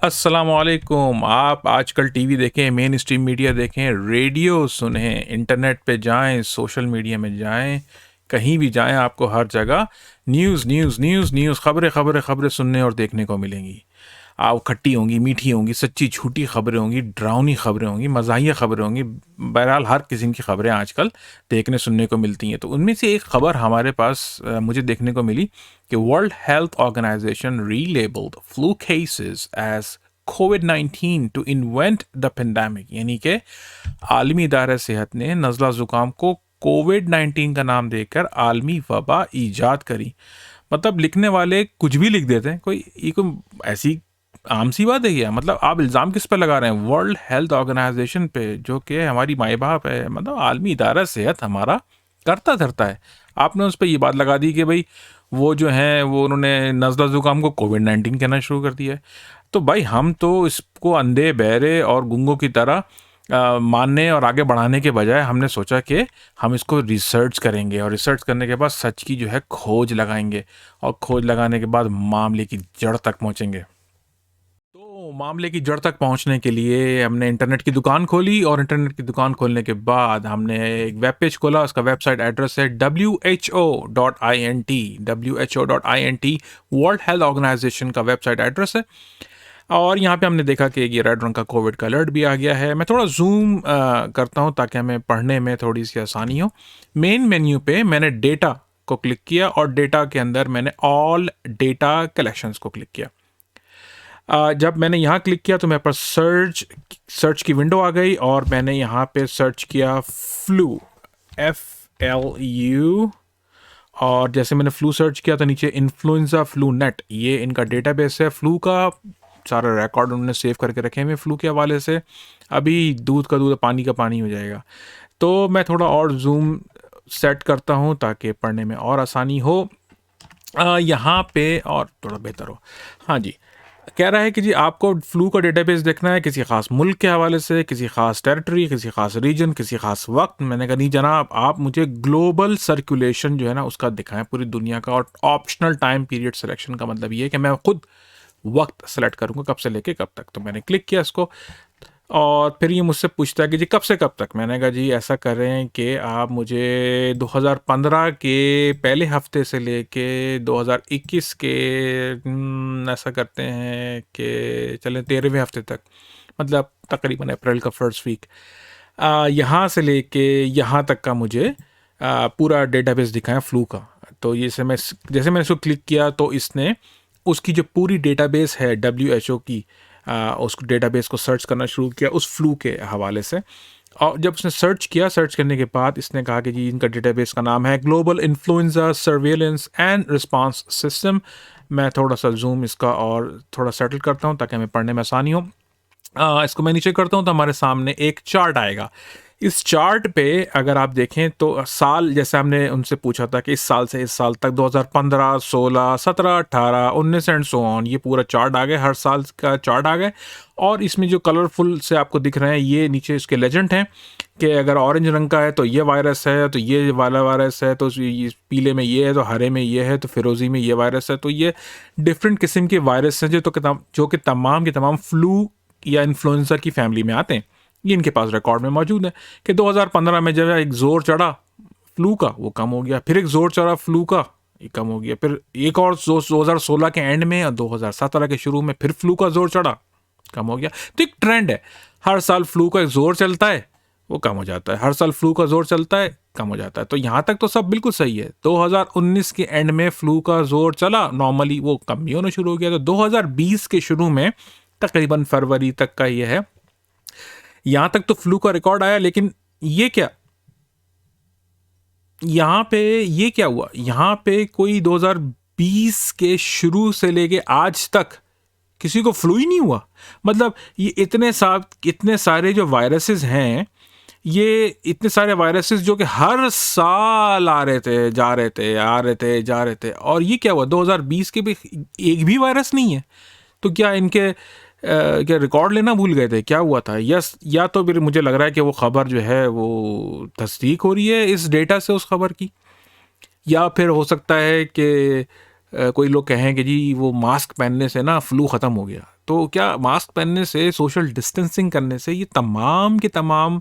अस्सलामुअलैकुम। आप आजकल टीवी देखें, मेन स्ट्रीम मीडिया देखें, रेडियो सुनें, इंटरनेट पे जाएं, सोशल मीडिया में जाएं, कहीं भी जाएं, आपको हर जगह न्यूज़ न्यूज़ न्यूज़ न्यूज़ खबरें खबरें खबरें सुनने और देखने को मिलेंगी। आप खट्टी होंगी, मीठी होंगी, सच्ची झूठी खबरें होंगी, डरावनी खबरें होंगी, मज़ाहिया खबरें होंगी। बहरहाल हर किस्म की खबरें आजकल देखने सुनने को मिलती हैं। तो उनमें से एक खबर हमारे पास मुझे देखने को मिली कि World Health Organization relabelled flu cases as कोविड-19 टू इन्वेंट द पेंडेमिक, यानी कि आलमी इदारा सेहत ने नज़ला ज़ुकाम को कोविड-19 का नाम देकर आलमी वबा ईजाद करी। मतलब लिखने वाले कुछ भी लिख देते हैं। कोई ऐसी आम सी बात है क्या? मतलब आप इल्ज़ाम किस पे लगा रहे हैं? वर्ल्ड हेल्थ ऑर्गेनाइजेशन पे, जो कि हमारी माई बाप है, मतलब आलमी इदारा सेहत हमारा करता धरता है। आपने उस पर ये बात लगा दी कि भाई वो जो हैं वो उन्होंने नज़ला ज़ुकाम को कोविड-19 कहना शुरू कर दिया है। तो भाई हम तो इसको अंधे बहरे और गूंगों की तरह मानने और आगे बढ़ाने के बजाय हमने सोचा कि हम इसको रिसर्च करेंगे और रिसर्च करने के बाद सच की जो है खोज लगाएंगे और खोज लगाने के बाद मामले की जड़ तक पहुंचेंगे। तो मामले की जड़ तक पहुंचने के लिए हमने इंटरनेट की दुकान खोली और इंटरनेट की दुकान खोलने के बाद हमने एक वेब पेज खोला। उसका वेबसाइट एड्रेस है WHO.int। वर्ल्ड हेल्थ ऑर्गेनाइजेशन का वेबसाइट एड्रेस है। और यहाँ पे हमने देखा कि ये रेड रंग का कोविड का अलर्ट भी आ गया है। मैं थोड़ा जूम करता हूँ ताकि हमें पढ़ने में थोड़ी सी आसानी हो। मेन मेन्यू पे मैंने डेटा को क्लिक किया और डेटा के अंदर मैंने ऑल डेटा कलेक्शंस को क्लिक किया। जब मैंने यहाँ क्लिक किया तो मेरे पास सर्च की विंडो आ गई और मैंने यहाँ पे सर्च किया फ्लू, FLU। और जैसे मैंने फ्लू सर्च किया तो नीचे इन्फ्लुएंजा फ्लू नेट, ये इनका डेटाबेस है। फ्लू का सारा रिकॉर्ड उन्होंने सेव करके रखे हैं फ्लू के हवाले से। अभी दूध का दूध, पानी का पानी हो जाएगा। तो मैं थोड़ा और जूम सेट करता हूँ ताकि पढ़ने में और आसानी हो। यहाँ पे और थोड़ा बेहतर हो। हाँ जी, कह रहा है कि जी आपको फ्लू का डेटाबेस देखना है किसी खास मुल्क के हवाले से, किसी खास टेरिटरी, किसी खास रीजन, किसी खास वक्त। मैंने कहा नहीं जनाब, आप मुझे ग्लोबल सर्कुलेशन जो है ना उसका दिखाएं, पूरी दुनिया का। और ऑप्शनल टाइम पीरियड सिलेक्शन का मतलब ये है कि मैं खुद वक्त सेलेक्ट करूँगा कब से लेके कब तक। तो मैंने क्लिक किया इसको और फिर ये मुझसे पूछता है कि जी कब से कब तक। मैंने कहा जी ऐसा करें कि आप मुझे 2015 के पहले हफ्ते से लेके 2021 के ऐसा करते हैं कि चलें 13वें हफ्ते तक, मतलब तकरीबन अप्रैल का फर्स्ट वीक, यहाँ से लेके यहाँ तक का मुझे पूरा डेटाबेस दिखाएं फ्लू का। तो जैसे मैंने इसको क्लिक किया तो इसने उसकी जो पूरी डेटाबेस है WHO की, उस डेटाबेस को सर्च करना शुरू किया उस फ्लू के हवाले से। और जब उसने सर्च करने के बाद इसने कहा कि जी इनका डेटाबेस का नाम है global influenza surveillance and response system. मैं थोड़ा सा जूम इसका और थोड़ा सेटल करता हूँ ताकि हमें पढ़ने में आसानी हो। इसको मैं नीचे करता हूँ तो हमारे सामने एक चार्ट आएगा। इस चार्ट पे अगर आप देखें तो साल, जैसे हमने उनसे पूछा था कि इस साल से इस साल तक 2015, 16, 17, 18, 19 एंड सो ऑन, ये पूरा चार्ट आ गया, हर साल का चार्ट आ गया। और इसमें जो कलरफुल से आपको दिख रहे हैं ये नीचे इसके लेजेंड हैं कि अगर ऑरेंज रंग का है तो ये वायरस है, तो ये वाला वायरस है, तो ये पीले में ये है, तो हरे में ये है, तो फिरोजी में ये वायरस है। तो ये डिफरेंट किस्म के वायरस हैं जो कि तमाम के तमाम फ्लू या इन्फ्लुएंजा की फैमिली में आते हैं। ये इनके पास रिकॉर्ड में मौजूद है कि 2015 में जब एक जोर चढ़ा फ्लू का वो कम हो गया, फिर एक जोर चढ़ा फ्लू का ये कम हो गया, फिर एक और 2016 के एंड में और 2017 के शुरू में फिर फ्लू का जोर चढ़ा, कम हो गया। तो एक ट्रेंड है, हर साल फ्लू का एक जोर चलता है वो कम हो जाता है, हर साल फ्लू का जोर चलता है कम हो जाता है। तो यहाँ तक तो सब बिल्कुल सही है। 2019 के एंड में फ्लू का जोर चला, नॉर्मली वो कम भी होना शुरू हो गया। तो 2020 के शुरू में तकरीबन फरवरी तक का ये है, यहां तक तो फ्लू का रिकॉर्ड आया। लेकिन ये क्या, यहां पे ये क्या हुआ, यहां पे कोई 2020 के शुरू से लेके आज तक किसी को फ्लू ही नहीं हुआ। मतलब ये इतने सारे जो वायरसेस हैं, ये इतने सारे वायरसेस जो कि हर साल आ रहे थे, जा रहे थे, आ रहे थे, जा रहे थे, और ये क्या हुआ 2020 के भी एक भी वायरस नहीं है। तो क्या इनके क्या रिकॉर्ड लेना भूल गए थे, क्या हुआ था? या तो फिर मुझे लग रहा है कि वो खबर जो है वो तस्दीक हो रही है इस डेटा से उस खबर की, या फिर हो सकता है कि कोई लोग कहें कि जी वो मास्क पहनने से ना फ्लू ख़त्म हो गया। तो क्या मास्क पहनने से, सोशल डिस्टेंसिंग करने से ये तमाम के तमाम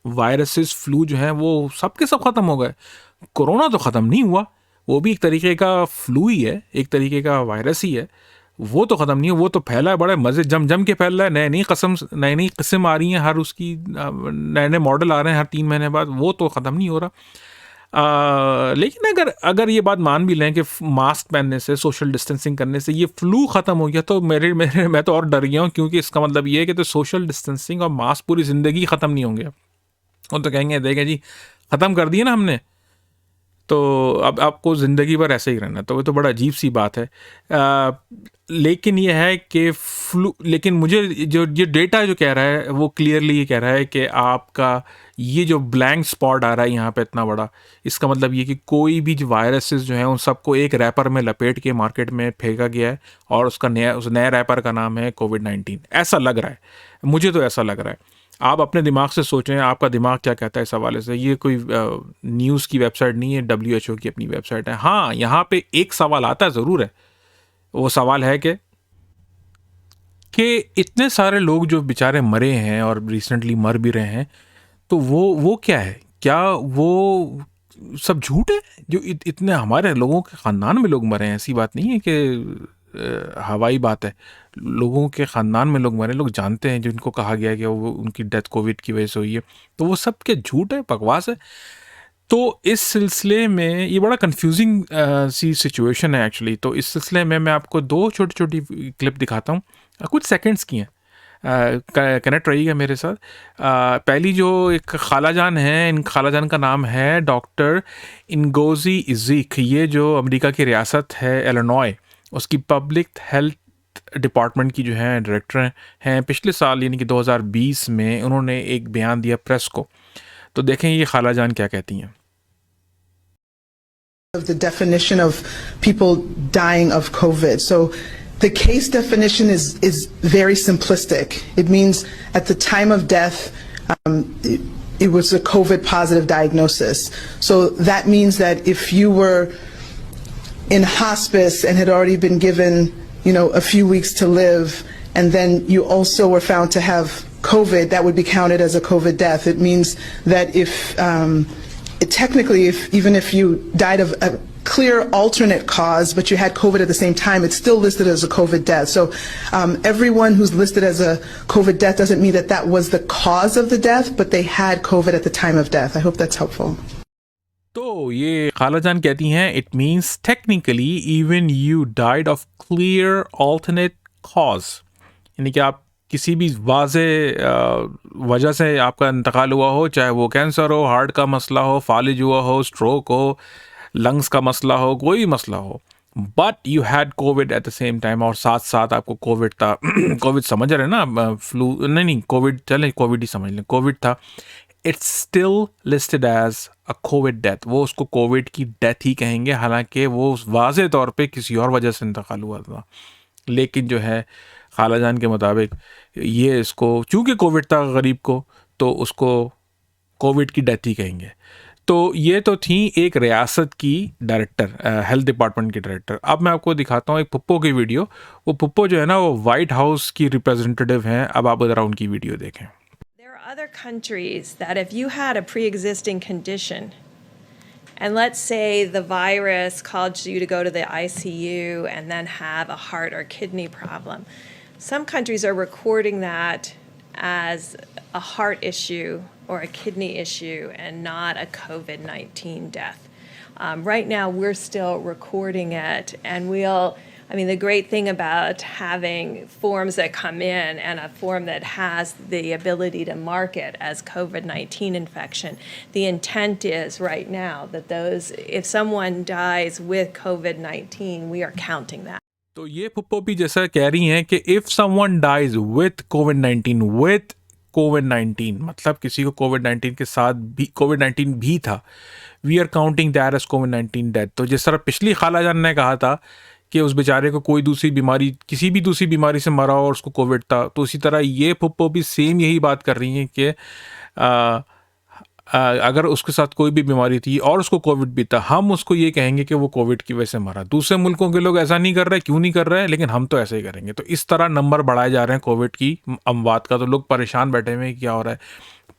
वायरसेस, फ्लू जो हैं वो सब के सब ख़त्म हो गए? कोरोना तो ख़त्म नहीं हुआ, वो भी एक तरीके का फ्लू ही है, एक तरीके का वायरस ही है। वो तो ख़त्म नहीं है, वो तो फैला है, बड़े मज़े जम जम के फैल रहा है, नई नई किस्म आ रही हैं, हर उसकी नए नए मॉडल आ रहे हैं हर 3 महीने बाद, वो तो ख़त्म नहीं हो रहा। लेकिन अगर अगर ये बात मान भी लें कि मास्क पहनने से, सोशल डिस्टेंसिंग करने से ये फ्लू ख़त्म हो गया, तो मेरे मेरे मैं तो और डर गया हूँ, क्योंकि इसका मतलब ये है कि तो सोशल डिस्टेंसिंग और मास्क पूरी ज़िंदगी ख़त्म नहीं होंगे। वो तो कहेंगे देखें जी, ख़त्म कर दिए ना हमने, तो अब आपको ज़िंदगी भर ऐसे ही रहना, तो वो तो बड़ा अजीब सी बात है। लेकिन ये है कि लेकिन मुझे जो ये डेटा जो कह रहा है वो क्लियरली ये कह रहा है कि आपका ये जो ब्लैंक स्पॉट आ रहा है यहाँ पे इतना बड़ा, इसका मतलब ये कि कोई भी जो वायरसेस जो हैं उन सबको एक रैपर में लपेट के मार्केट में फेंका गया है, और उस नए रैपर का नाम है कोविड-19। ऐसा लग रहा है, मुझे तो ऐसा लग रहा है। आप अपने दिमाग से सोचें, आपका दिमाग क्या कहता है इस हवाले से। ये कोई न्यूज़ की वेबसाइट नहीं है, WHO की अपनी वेबसाइट है। हाँ, यहाँ पे एक सवाल आता ज़रूर है, वो सवाल है कि इतने सारे लोग जो बेचारे मरे हैं और रिसेंटली मर भी रहे हैं, तो वो क्या है? क्या वो सब झूठ है? जो इतने हमारे लोगों के ख़ानदान में लोग मरे हैं, ऐसी बात नहीं है कि हवाई बात है। लोगों के ख़ानदान में लोग मरे, लोग जानते हैं, जिनको कहा गया है कि वो उनकी डेथ कोविड की वजह से हुई है। तो वो सब क्या झूठ है, बकवास है? तो इस सिलसिले में ये बड़ा कंफ्यूजिंग सी सिचुएशन है एक्चुअली। तो इस सिलसिले में मैं आपको 2 छोटी-छोटी क्लिप दिखाता हूँ। कुछ सेकंड्स की हैं। कनेक्ट रहिएगा मेरे साथ। पहली जो एक खालाजान है, इन खालाजान का नाम है डॉक्टर इंगोज़ी इज़ीक। ये जो अमेरिका की रियासत है इलिनॉय, उसकी पब्लिक हेल्थ डिपार्टमेंट की जो है डायरेक्टर हैं। पिछले साल यानी कि 2020 में उन्होंने एक बयान दिया प्रेस को। तो देखें ये खालाजान क्या कहती हैं। Of the definition of people dying of COVID. So the case definition is very simplistic. It means at the time of death, it was a COVID positive diagnosis. So that means that if you were in hospice and had already been given, a few weeks to live, and then you also were found to have COVID, that would be counted as a COVID death. It means that technically, even if you died of a clear alternate cause, but you had COVID at the same time, it's still listed as a COVID death. So everyone who's listed as a COVID death doesn't mean that that was the cause of the death, but they had COVID at the time of death. I hope that's helpful. तो ये खालाजान कहती हैं, it means technically even you died of clear alternate cause, यानी कि आप किसी भी वाज़े वजह से आपका इंतकाल हुआ हो, चाहे वो कैंसर हो, हार्ट का मसला हो, फालिज हुआ हो, स्ट्रोक हो, लंग्स का मसला हो, कोई मसला हो, but you had Covid at the same time, और साथ साथ आपको कोविड था। कोविड समझ रहे हैं ना, फ्लू नहीं, कोविड चलें, कोविड ही समझ लें, कोविड था। It's still listed as a covid death. वो उसको कोविड की डेथ ही कहेंगे, हालांकि वो वाज़े तौर पे किसी और वजह से इंतकाल हुआ था। लेकिन जो है खालाजान के मुताबिक ये इसको, चूँकि कोविड था गरीब को, तो उसको कोविड की डेथ ही कहेंगे। तो ये तो थी एक रियासत की डायरेक्टर, हेल्थ डिपार्टमेंट की डायरेक्टर। अब मैं आपको दिखाता हूँ एक पुप्पो की वीडियो। वो पुप्पो जो है ना, वो वाइट हाउस की रिप्रेजेंटेटिव हैं। अब आप ज़रा उनकी वीडियो देखें। There are other countries that if you had a pre-existing condition, and let's say the virus caused you to go to the ICU and then have a heart or kidney problem, some countries are recording that as a heart issue or a kidney issue and not a COVID-19 death. Right now, we're still recording it, and the great thing about having forms that come in and a form that has the ability to mark it as COVID-19 infection, the intent is right now that if someone dies with COVID-19, we are counting that. तो ये पुप्पो भी जैसा कह रही हैं कि if someone dies with कोविड-19 मतलब किसी को कोविड-19 के साथ भी कोविड-19 भी था, we are counting that as कोविड-19 डेथ। तो जिस तरह पिछली खालाजान ने कहा था कि उस बेचारे को कोई दूसरी बीमारी, किसी भी दूसरी बीमारी से मरा हो और उसको कोविड था, तो उसी तरह ये पुप्पो भी सेम यही बात कर रही हैं कि अगर उसके साथ कोई भी बीमारी थी और उसको कोविड भी था, हम उसको ये कहेंगे कि वो कोविड की वजह से मरा। दूसरे मुल्कों के लोग ऐसा नहीं कर रहे, क्यों नहीं कर रहे, लेकिन हम तो ऐसे ही करेंगे। तो इस तरह नंबर बढ़ाए जा रहे हैं कोविड की अमवात का, तो लोग परेशान बैठे हुए हैं क्या हो रहा है।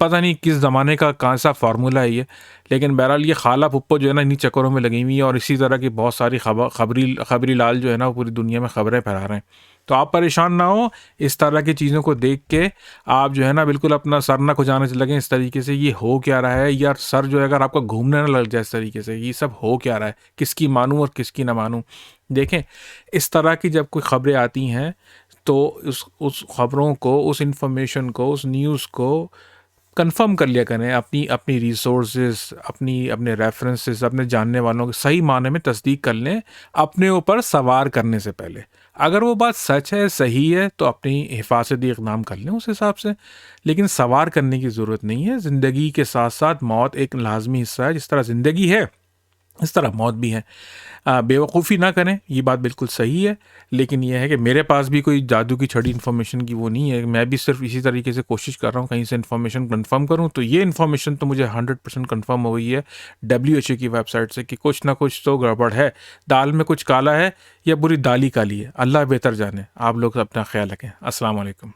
पता नहीं किस ज़माने का कौन सा फार्मूला है ये, लेकिन बहरहाल ये खाला पुप्पो जो है ना इन्हीं चक्करों में लगी हुई है, और इसी तरह की बहुत सारी खबरी लाल जो है ना वो पूरी दुनिया में खबरें फैला रहे हैं। तो आप परेशान ना हो, इस तरह की चीज़ों को देख के आप जो है ना बिल्कुल अपना सर ना खुजाने से लगें इस तरीके से, ये हो क्या रहा है यार। सर जो है अगर आपका घूमने ना लग जाए इस तरीके से, ये सब हो क्या रहा है, किसकी मानूं और किसकी ना मानूं। देखें, इस तरह की जब कोई खबरें आती हैं तो उस खबरों को, उस इंफॉर्मेशन को, उस न्यूज़ को कंफर्म कर लिया करें। अपनी अपनी रिसोर्सेज, अपने रेफरेंसेस, अपने जानने वालों के सही माने में तस्दीक कर लें अपने ऊपर सवार करने से पहले। अगर वो बात सच है, सही है, तो अपनी हिफाजती इक़दाम कर लें उस हिसाब से, लेकिन सवार करने की ज़रूरत नहीं है। ज़िंदगी के साथ साथ मौत एक लाजमी हिस्सा है। जिस तरह ज़िंदगी है इस तरह मौत भी है। बेवकूफ़ी ना करें, ये बात बिल्कुल सही है, लेकिन यह है कि मेरे पास भी कोई जादू की छड़ी इन्फॉर्मेशन की वो नहीं है। मैं भी सिर्फ इसी तरीके से कोशिश कर रहा हूँ कहीं से इन्फॉर्मेशन कंफर्म करूँ। तो ये इन्फॉर्मेशन तो मुझे 100% कंफर्म हो गई है WHO की वेबसाइट से कि कुछ ना कुछ तो गड़बड़ है, दाल में कुछ काला है या बुरी दाल ही काली है। अल्लाह बेहतर जाने। आप लोग अपना ख्याल रखें। अस्सलाम वालेकुम।